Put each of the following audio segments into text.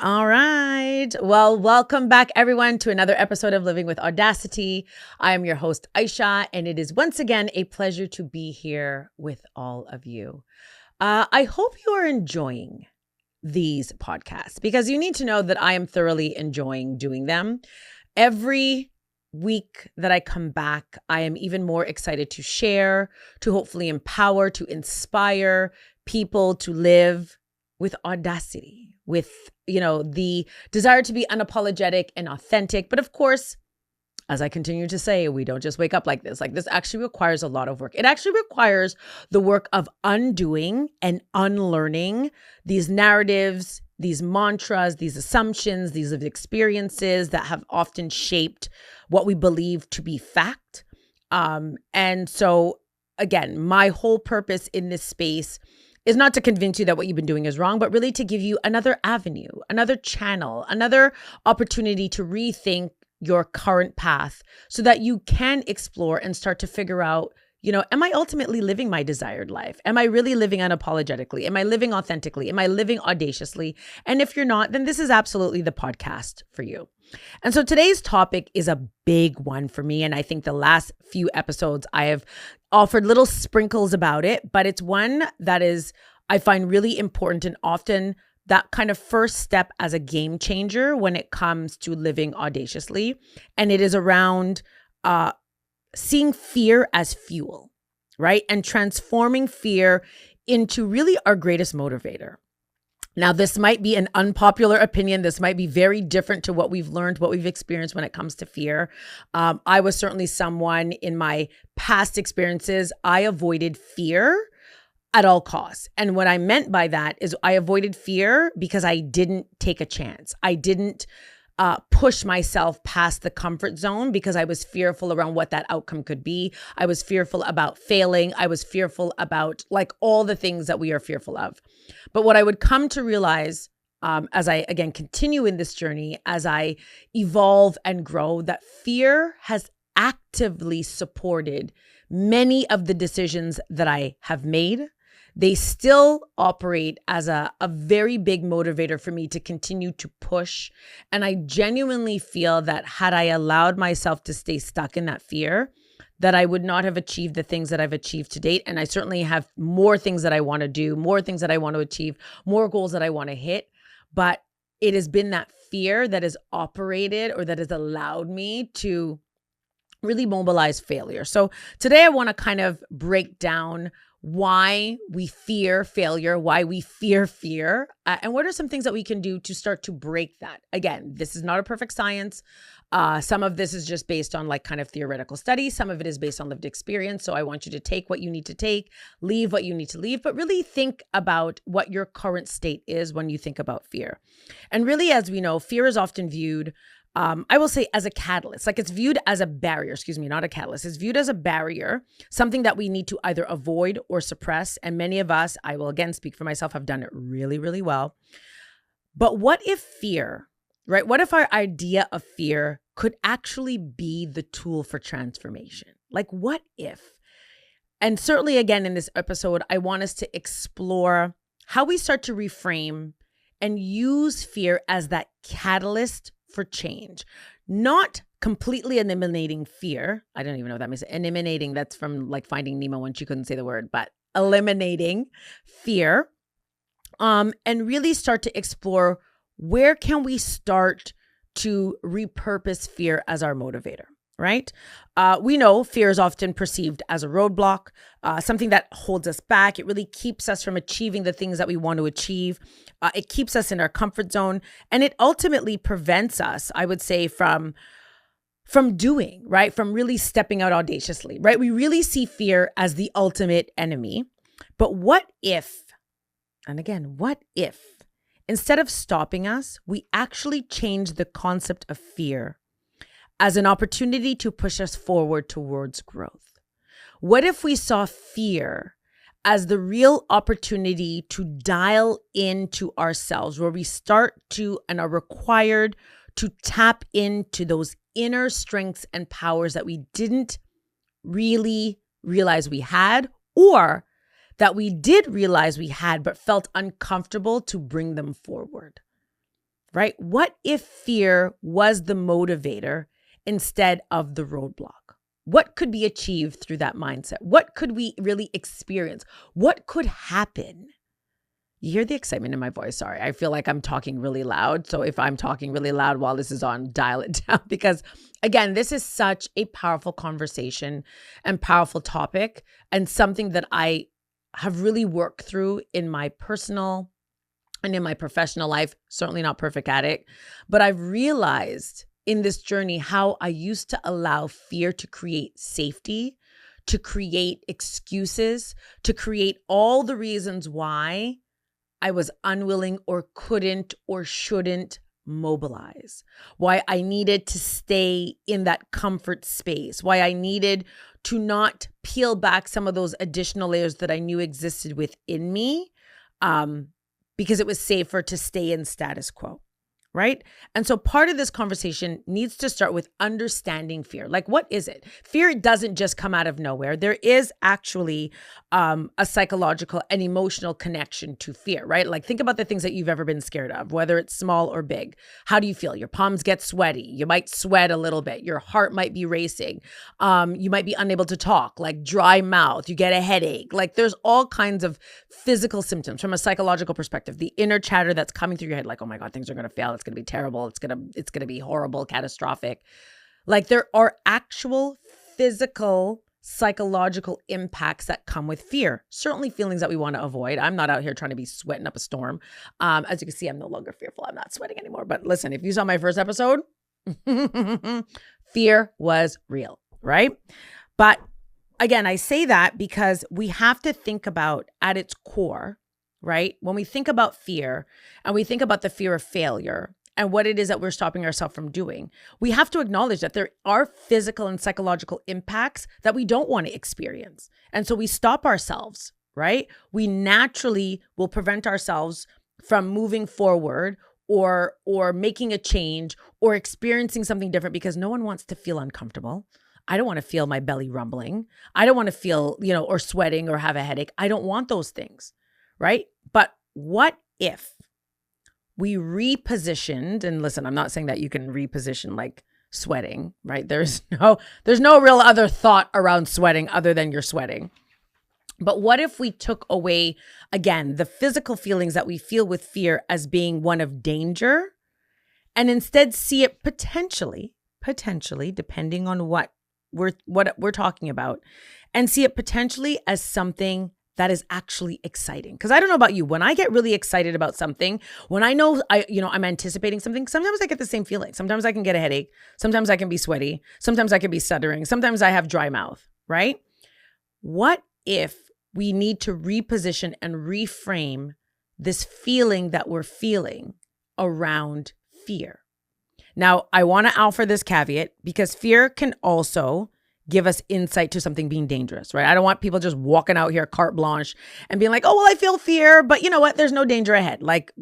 All right. Well, welcome back, everyone, to another episode of Living with Audacity. I am your host, Aisha, and it is once again a pleasure to be here with all of you. I hope you are enjoying these podcasts because you need to know that I am thoroughly enjoying doing them. Every week that I come back, I am even more excited to share, to hopefully empower, to inspire people to live with audacity, with, the desire to be unapologetic and authentic. But of course, as I continue to say, we don't just wake up like this. Like, this actually requires a lot of work. It actually requires the work of undoing and unlearning these narratives, these mantras, these assumptions, these experiences that have often shaped what we believe to be fact. And so, again, my whole purpose in this space is not to convince you that what you've been doing is wrong, but really to give you another avenue, another channel, another opportunity to rethink your current path so that you can explore and start to figure out, am I ultimately living my desired life? Am I really living unapologetically? Am I living authentically? Am I living audaciously? And if you're not, then this is absolutely the podcast for you. And so today's topic is a big one for me. And I think the last few episodes I have offered little sprinkles about it, but it's one that I find really important and often that kind of first step as a game changer when it comes to living audaciously. And it is around seeing fear as fuel, right? And transforming fear into really our greatest motivator. Now, this might be an unpopular opinion. This might be very different to what we've learned, what we've experienced when it comes to fear. I was certainly someone in my past experiences, I avoided fear at all costs. And what I meant by that is I avoided fear because I didn't take a chance. I didn't push myself past the comfort zone because I was fearful around what that outcome could be. I was fearful about failing. I was fearful about like all the things that we are fearful of. But what I would come to realize as I, again, continue in this journey, as I evolve and grow, that fear has actively supported many of the decisions that I have made. They still operate as a very big motivator for me to continue to push. And I genuinely feel that had I allowed myself to stay stuck in that fear, that I would not have achieved the things that I've achieved to date. And I certainly have more things that I want to do, more things that I want to achieve, more goals that I want to hit. But it has been that fear that has operated or that has allowed me to really mobilize failure. So today I want to kind of break down why we fear failure, why we fear fear, and what are some things that we can do to start to break that. Again, this is not a perfect science. Some of this is just based on like kind of theoretical studies. Some of it is based on lived experience. So I want you to take what you need to take, leave what you need to leave, but really think about what your current state is when you think about fear. And really, as we know, fear is often viewed I will say as a catalyst, like it's viewed as a barrier, not a catalyst. It's viewed as a barrier, something that we need to either avoid or suppress. And many of us, I will again speak for myself, have done it really, really well. But what if fear, right? What if our idea of fear could actually be the tool for transformation? Like what if? And certainly again, in this episode, I want us to explore how we start to reframe and use fear as that catalyst for change, not completely eliminating fear. I don't even know what that means. Eliminating, that's from like Finding Nemo when she couldn't say the word, but eliminating fear, and really start to explore where can we start to repurpose fear as our motivator, right? We know fear is often perceived as a roadblock, something that holds us back. It really keeps us from achieving the things that we want to achieve. It keeps us in our comfort zone, and it ultimately prevents us, I would say, from doing, right? From really stepping out audaciously, right? We really see fear as the ultimate enemy. But what if, and again, what if instead of stopping us, we actually change the concept of fear as an opportunity to push us forward towards growth? What if we saw fear as the real opportunity to dial into ourselves, where we start to and are required to tap into those inner strengths and powers that we didn't really realize we had, or that we did realize we had but felt uncomfortable to bring them forward? right? What if fear was the motivator instead of the roadblock? What could be achieved through that mindset? What could we really experience? What could happen? You hear the excitement in my voice. Sorry. I feel like I'm talking really loud. So if I'm talking really loud while this is on, dial it down because again, this is such a powerful conversation and powerful topic and something that I have really worked through in my personal and in my professional life. Certainly not perfect at it, but I've realized in this journey how I used to allow fear to create safety, to create excuses, to create all the reasons why I was unwilling or couldn't or shouldn't mobilize, why I needed to stay in that comfort space, why I needed to not peel back some of those additional layers that I knew existed within me, because it was safer to stay in status quo. Right? And so part of this conversation needs to start with understanding fear. Like, what is it? Fear doesn't just come out of nowhere. There is actually a psychological and emotional connection to fear, right? Like, think about the things that you've ever been scared of, whether it's small or big. How do you feel? Your palms get sweaty. You might sweat a little bit. Your heart might be racing. You might be unable to talk, like dry mouth. You get a headache. Like, there's all kinds of physical symptoms from a psychological perspective. The inner chatter that's coming through your head, like, oh my God, things are going to fail. It's going to be terrible. It's going to be horrible, catastrophic. Like, there are actual physical, psychological impacts that come with fear. Certainly feelings that we want to avoid. I'm not out here trying to be sweating up a storm. As you can see, I'm no longer fearful. I'm not sweating anymore. But listen, if you saw my first episode, fear was real, right? But again, I say that because we have to think about at its core, right? When we think about fear and we think about the fear of failure and what it is that we're stopping ourselves from doing, we have to acknowledge that there are physical and psychological impacts that we don't want to experience. And so we stop ourselves, right? We naturally will prevent ourselves from moving forward or making a change or experiencing something different because no one wants to feel uncomfortable. I don't want to feel my belly rumbling. I don't want to feel, or sweating or have a headache. I don't want those things, right? But what if we repositioned, and listen, I'm not saying that you can reposition like sweating, right? There's no real other thought around sweating other than you're sweating. But what if we took away, again, the physical feelings that we feel with fear as being one of danger and instead see it potentially, depending on what we're talking about, and see it potentially as something that is actually exciting. Because I don't know about you, when I get really excited about something, when I know I'm anticipating something, sometimes I get the same feeling. Sometimes I can get a headache. Sometimes I can be sweaty. Sometimes I can be stuttering. Sometimes I have dry mouth, right? What if we need to reposition and reframe this feeling that we're feeling around fear? Now, I want to offer this caveat because fear can also give us insight to something being dangerous, right? I don't want people just walking out here carte blanche and being like, oh, well, I feel fear, but you know what? There's no danger ahead. Like,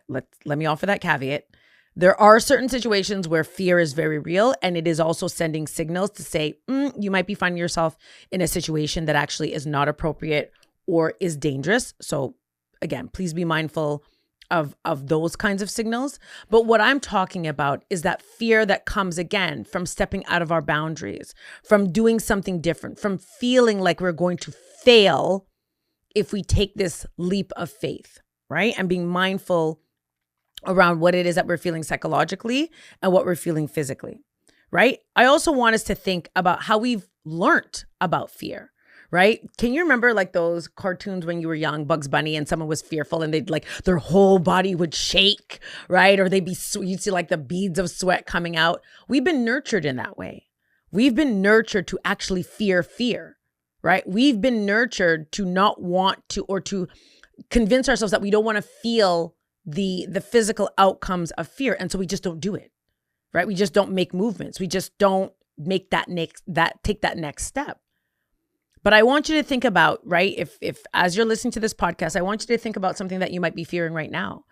let me offer that caveat. There are certain situations where fear is very real, and it is also sending signals to say, you might be finding yourself in a situation that actually is not appropriate or is dangerous. So again, please be mindful of those kinds of signals. But what I'm talking about is that fear that comes again from stepping out of our boundaries, from doing something different, from feeling like we're going to fail if we take this leap of faith, right? And being mindful around what it is that we're feeling psychologically and what we're feeling physically, right? I also want us to think about how we've learned about fear. Right? Can you remember like those cartoons when you were young, Bugs Bunny, and someone was fearful and they'd like their whole body would shake, right? Or you'd see like the beads of sweat coming out. We've been nurtured in that way. We've been nurtured to actually fear, right? We've been nurtured to not want to, or to convince ourselves that we don't want to feel the physical outcomes of fear. And so we just don't do it, right? We just don't make movements. We just don't make take that next step. But I want you to think about, right, if as you're listening to this podcast, I want you to think about something that you might be fearing right now.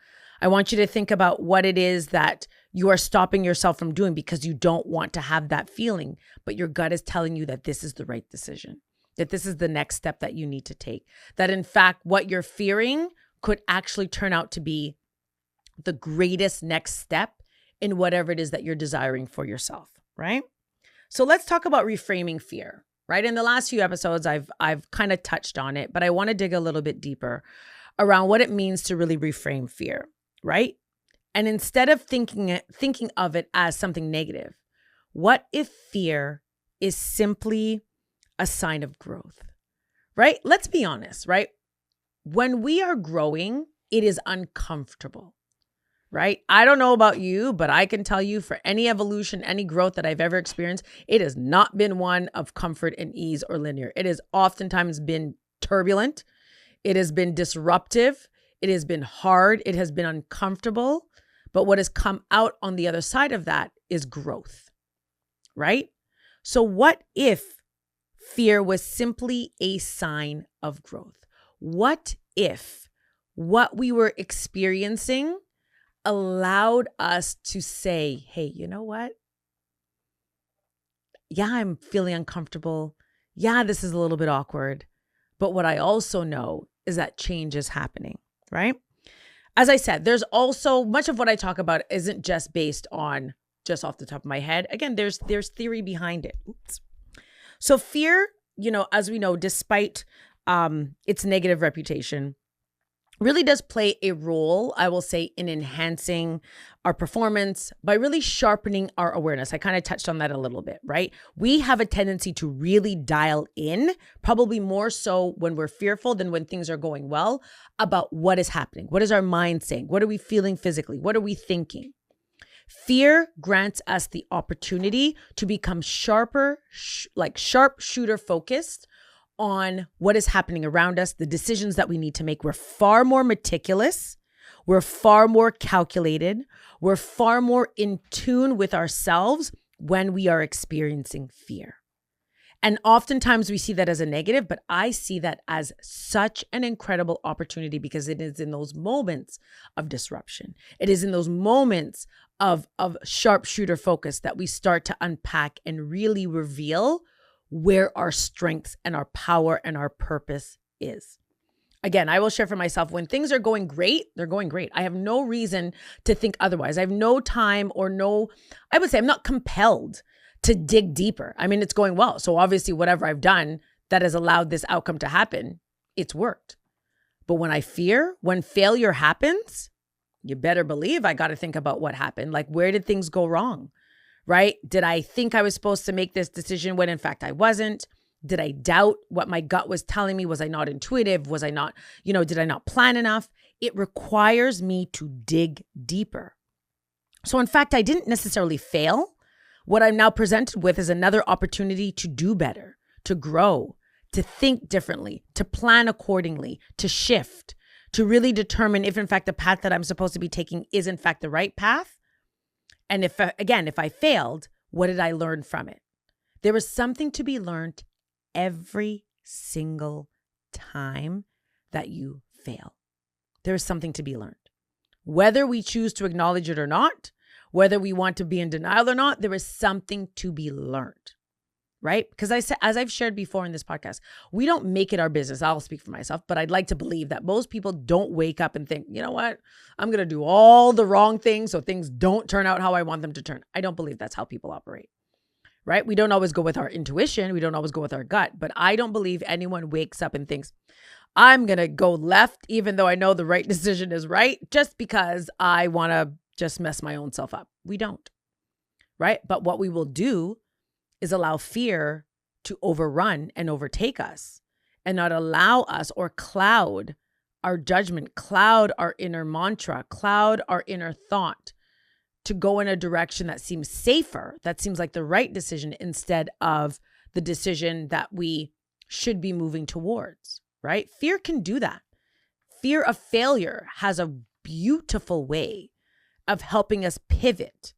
I want you to think about what it is that you are stopping yourself from doing because you don't want to have that feeling, but your gut is telling you that this is the right decision, that this is the next step that you need to take, that in fact, what you're fearing could actually turn out to be the greatest next step in whatever it is that you're desiring for yourself, right? So let's talk about reframing fear, right? In the last few episodes, I've kind of touched on it, but I want to dig a little bit deeper around what it means to really reframe fear, right? And instead of thinking of it as something negative, what if fear is simply a sign of growth, right? Let's be honest, right? When we are growing, it is uncomfortable, right? I don't know about you, but I can tell you for any evolution, any growth that I've ever experienced, it has not been one of comfort and ease or linear. It has oftentimes been turbulent. It has been disruptive. It has been hard. It has been uncomfortable. But what has come out on the other side of that is growth, right? So what if fear was simply a sign of growth? What if what we were experiencing allowed us to say, hey, you know what? Yeah, I'm feeling uncomfortable. Yeah, this is a little bit awkward. But what I also know is that change is happening, right? As I said, there's also much of what I talk about isn't just based on just off the top of my head. Again, there's theory behind it. Oops. So fear, as we know, despite its negative reputation, really does play a role, I will say, in enhancing our performance by really sharpening our awareness. I kind of touched on that a little bit, right? We have a tendency to really dial in, probably more so when we're fearful than when things are going well, about what is happening. What is our mind saying? What are we feeling physically? What are we thinking? Fear grants us the opportunity to become sharper, sharpshooter focused on what is happening around us, the decisions that we need to make. We're far more meticulous. We're far more calculated. We're far more in tune with ourselves when we are experiencing fear. And oftentimes we see that as a negative, but I see that as such an incredible opportunity because it is in those moments of disruption. It is in those moments of sharpshooter focus that we start to unpack and really reveal where our strengths and our power and our purpose is. Again, I will share for myself, when things are going great, they're going great. I have no reason to think otherwise. I have no time I would say I'm not compelled to dig deeper. I mean, it's going well. So obviously whatever I've done that has allowed this outcome to happen, it's worked. But when failure happens, you better believe I got to think about what happened. Like, where did things go wrong? Right? Did I think I was supposed to make this decision when in fact I wasn't? Did I doubt what my gut was telling me? Was I not intuitive? Was I not, did I not plan enough? It requires me to dig deeper. So in fact, I didn't necessarily fail. What I'm now presented with is another opportunity to do better, to grow, to think differently, to plan accordingly, to shift, to really determine if in fact the path that I'm supposed to be taking is in fact the right path. And if I failed, what did I learn from it? There was something to be learned every single time that you fail. There is something to be learned. Whether we choose to acknowledge it or not, whether we want to be in denial or not, there is something to be learned, right? Because as I've shared before in this podcast, we don't make it our business. I'll speak for myself, but I'd like to believe that most people don't wake up and think, you know what? I'm going to do all the wrong things so things don't turn out how I want them to turn. I don't believe that's how people operate, right? We don't always go with our intuition. We don't always go with our gut, but I don't believe anyone wakes up and thinks, I'm going to go left, even though I know the right decision is right, just because I want to just mess my own self up. We don't, right? But what we will do is allow fear to overrun and overtake us and not allow us or cloud our judgment, cloud our inner mantra, cloud our inner thought to go in a direction that seems safer, that seems like the right decision instead of the decision that we should be moving towards, right? Fear can do that. Fear of failure has a beautiful way of helping us pivot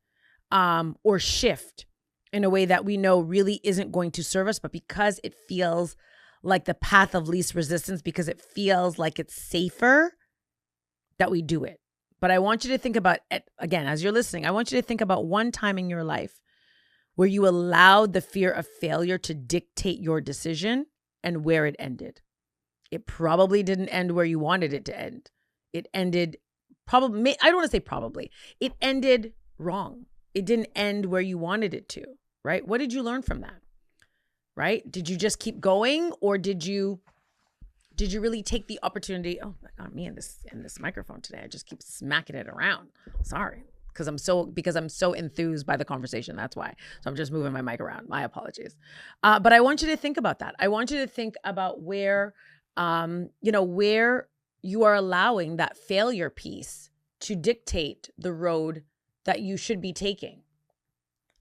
or shift in a way that we know really isn't going to serve us, but because it feels like the path of least resistance, because it feels like it's safer, that we do it. But I want you to think about it, again, as you're listening, I want you to think about one time in your life where you allowed the fear of failure to dictate your decision and where it ended. It probably didn't end where you wanted it to end. It ended probably, I don't want to say probably, it ended wrong. It didn't end where you wanted it to, right? What did you learn from that, right? Did you just keep going, or did you really take the opportunity? Oh my God, me and this microphone today, I just keep smacking it around. Sorry. Because I'm so enthused by the conversation. That's why. So I'm just moving my mic around. My apologies. But I want you to think about that. I want you to think about where you are allowing that failure piece to dictate the road that you should be taking.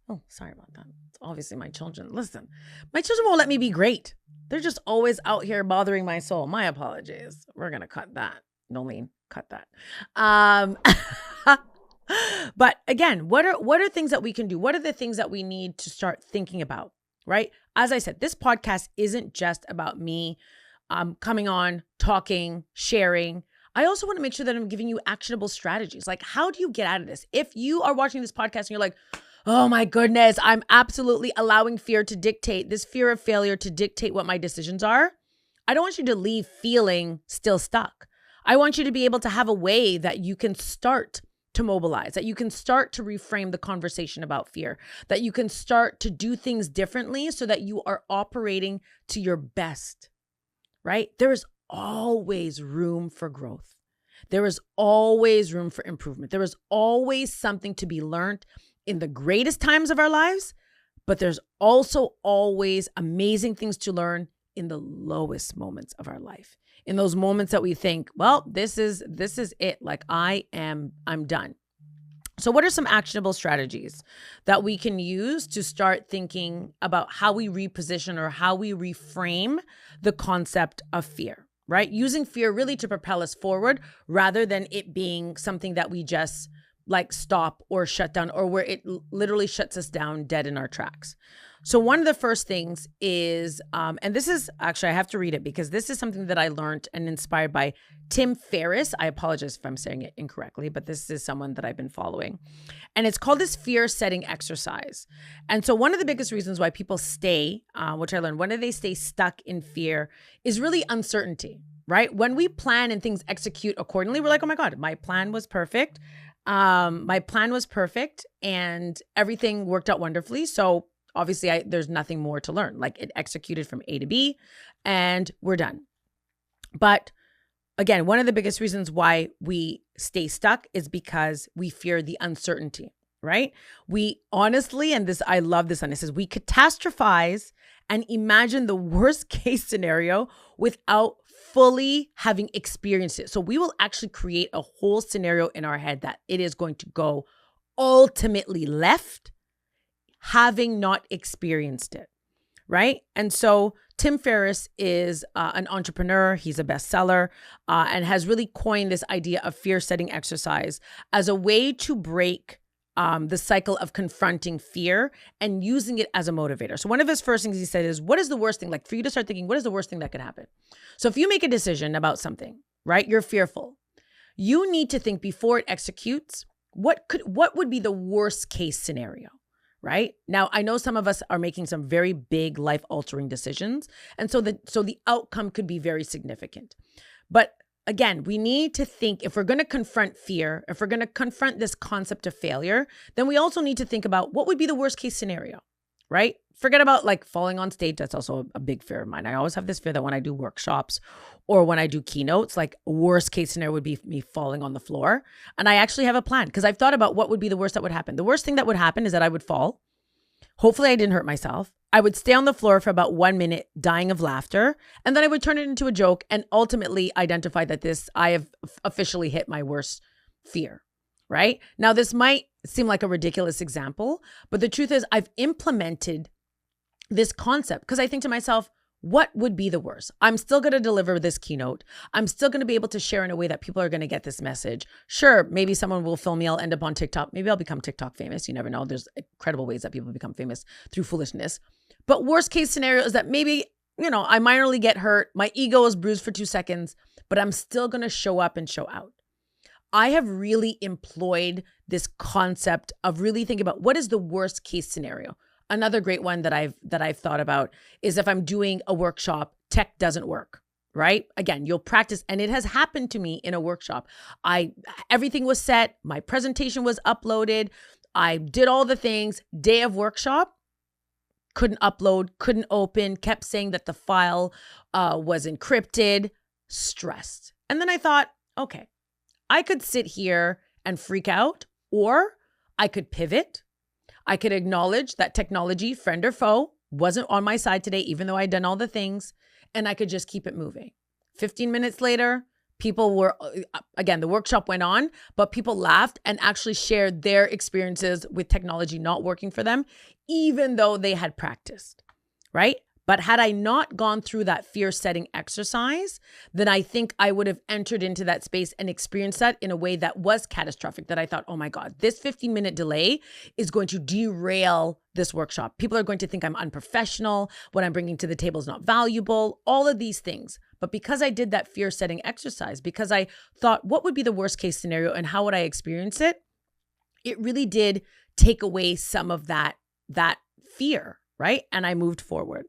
Oh, sorry about that. It's obviously my children. Listen, my children won't let me be great. They're just always out here bothering my soul. My apologies. We're going to cut that. Nolene, cut that. But again, what are things that we can do? What are the things that we need to start thinking about, right? As I said, this podcast isn't just about me coming on, talking, sharing. I also want to make sure that I'm giving you actionable strategies. Like, how do you get out of this? If you are watching this podcast and you're like, oh my goodness, I'm absolutely allowing fear to dictate, this fear of failure to dictate what my decisions are, I don't want you to leave feeling still stuck. I want you to be able to have a way that you can start to mobilize, that you can start to reframe the conversation about fear, that you can start to do things differently so that you are operating to your best, right? There is always room for growth. There is always room for improvement. There is always something to be learned in the greatest times of our lives, but there's also always amazing things to learn in the lowest moments of our life. In those moments that we think, well, this is it. Like I'm done. So what are some actionable strategies that we can use to start thinking about how we reposition or how we reframe the concept of fear, right? Using fear really to propel us forward rather than it being something that we just like stop or shut down, or where it literally shuts us down dead in our tracks. So one of the first things is, and this is actually, I have to read it because this is something that I learned and inspired by Tim Ferriss. I apologize if I'm saying it incorrectly, but this is someone that I've been following. And it's called this fear setting exercise. And so one of the biggest reasons why people stay, which I learned, when they stay stuck in fear is really uncertainty, right? When we plan and things execute accordingly, we're like, oh my God, my plan was perfect. And everything worked out wonderfully. So obviously there's nothing more to learn. Like it executed from A to B and we're done. But again, one of the biggest reasons why we stay stuck is because we fear the uncertainty, right? We honestly, and this, I love this one, it says we catastrophize and imagine the worst case scenario without fully having experienced it. So we will actually create a whole scenario in our head that it is going to go ultimately left, having not experienced it, right? And so Tim Ferriss is an entrepreneur. He's a bestseller and has really coined this idea of fear setting exercise as a way to break the cycle of confronting fear and using it as a motivator. So one of his first things he said is, what is the worst thing? Like for you to start thinking, what is the worst thing that could happen? So if you make a decision about something, right, you're fearful, you need to think before it executes, what would be the worst case scenario, right? Now, I know some of us are making some very big life altering decisions. And so the outcome could be very significant. But again, we need to think, if we're going to confront fear, if we're going to confront this concept of failure, then we also need to think about what would be the worst case scenario, right? Forget about like falling on stage. That's also a big fear of mine. I always have this fear that when I do workshops or when I do keynotes, like worst case scenario would be me falling on the floor. And I actually have a plan because I've thought about what would be the worst that would happen. The worst thing that would happen is that I would fall. Hopefully I didn't hurt myself. I would stay on the floor for about 1 minute, dying of laughter. And then I would turn it into a joke and ultimately identify that I have officially hit my worst fear, right? Now, this might seem like a ridiculous example, but the truth is I've implemented this concept because I think to myself, what would be the worst? I'm still going to deliver this keynote. I'm still going to be able to share in a way that people are going to get this message. Sure, maybe someone will film me. I'll end up on TikTok. Maybe I'll become TikTok famous. You never know. There's incredible ways that people become famous through foolishness. But worst case scenario is that maybe, I minorly get hurt. My ego is bruised for 2 seconds, but I'm still going to show up and show out. I have really employed this concept of really thinking about what is the worst case scenario. Another great one that I've thought about is if I'm doing a workshop, tech doesn't work, right? Again, you'll practice. And it has happened to me in a workshop. Everything was set. My presentation was uploaded. I did all the things. Day of workshop, couldn't upload, couldn't open, kept saying that the file was encrypted, stressed. And then I thought, okay, I could sit here and freak out, or I could pivot. I could acknowledge that technology, friend or foe, wasn't on my side today, even though I'd done all the things, and I could just keep it moving. 15 minutes later, people were, again, the workshop went on, but people laughed and actually shared their experiences with technology not working for them, even though they had practiced, right? But had I not gone through that fear setting exercise, then I think I would have entered into that space and experienced that in a way that was catastrophic, that I thought, oh my God, this 15-minute delay is going to derail this workshop. People are going to think I'm unprofessional. What I'm bringing to the table is not valuable, all of these things. But because I did that fear setting exercise, because I thought, what would be the worst case scenario and how would I experience it? It really did take away some of that fear, right? And I moved forward.